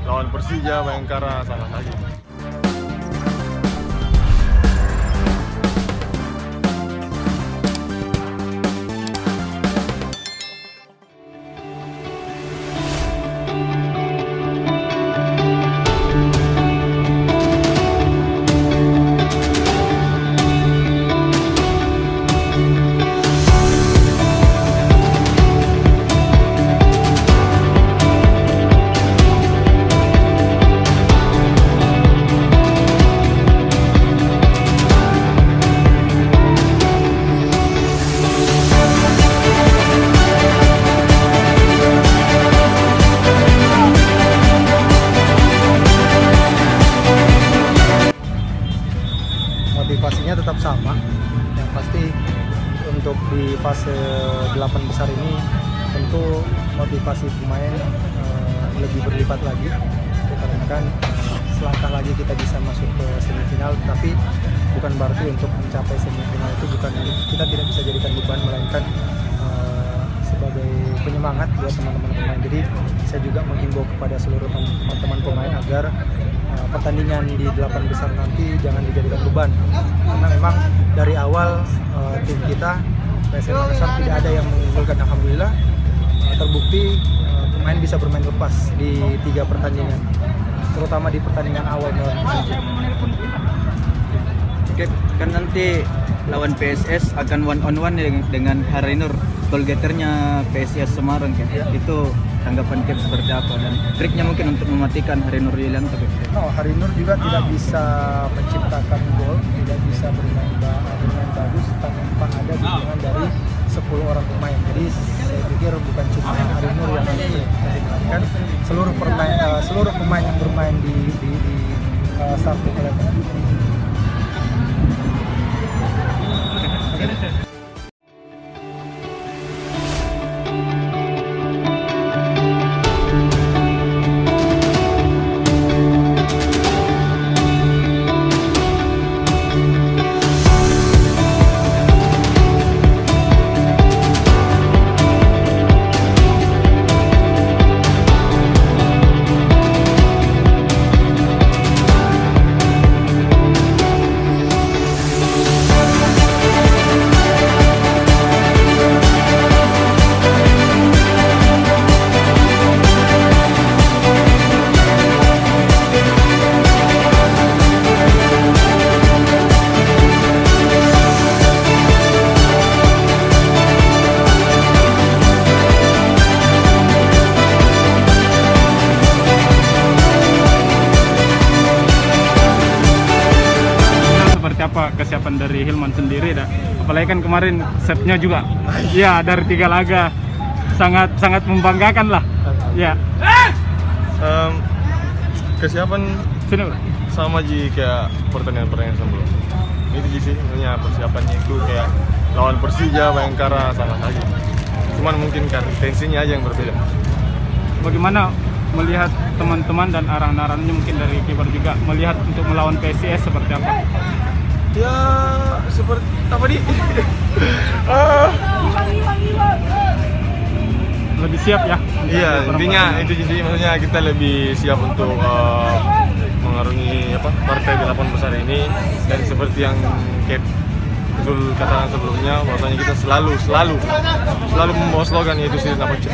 lawan Persija, Bayangkara sama saja. Motivasinya tetap sama, yang pasti untuk di fase 8 besar ini tentu motivasi pemain lebih berlipat lagi, dikarenakan selangkah lagi kita bisa masuk ke semifinal, tapi bukan berarti untuk mencapai semifinal itu kita tidak bisa jadikan beban, melainkan sebagai penyemangat buat teman-teman pemain. Jadi saya juga menghimbau kepada seluruh teman-teman pemain agar pertandingan di 8 besar nanti jangan dijadikan beban, karena memang dari awal tim kita PSM Makassar tidak ada yang mengunggulkan. Alhamdulillah terbukti pemain bisa bermain lepas di 3 pertandingan, terutama di pertandingan awal melawan Persija. Oke, kan nanti lawan PSS akan one on one dengan Harinur, goalgetternya PSIS Semarang kan? Ya. Itu tanggapan Cap seperti apa dan triknya mungkin untuk mematikan Harinur Yulianto? Harinur juga tidak bisa menciptakan gol, tidak bisa bermain bagus tanpa ada dukungan dari 10 orang pemain. Jadi saya pikir bukan cuma Harinur yang memainkan, seluruh pemain yang bermain di starting eleven. Apa kesiapan dari Hilman sendiri dah, apalagi kan kemarin setnya juga ya dari 3 laga sangat membanggakan lah ya. Kesiapan sama ji kayak pertandingan sebelum itu sih, sebenarnya persiapannya itu kayak lawan Persija, Bayangkara sama saja, cuman mungkin kan tensinya aja yang berbeda. Bagaimana melihat teman-teman dan arahan-arahannya mungkin dari kiper juga melihat untuk melawan PSIS seperti apa? Ya seperti apa di lebih siap ya? Iya, intinya itu sih, maksudnya kita lebih siap untuk mengarungi partai 8 besar ini. Dan seperti yang Kate Zul katakan sebelumnya, bahwasanya kita selalu membawa slogan, yaitu Sirna Pecah.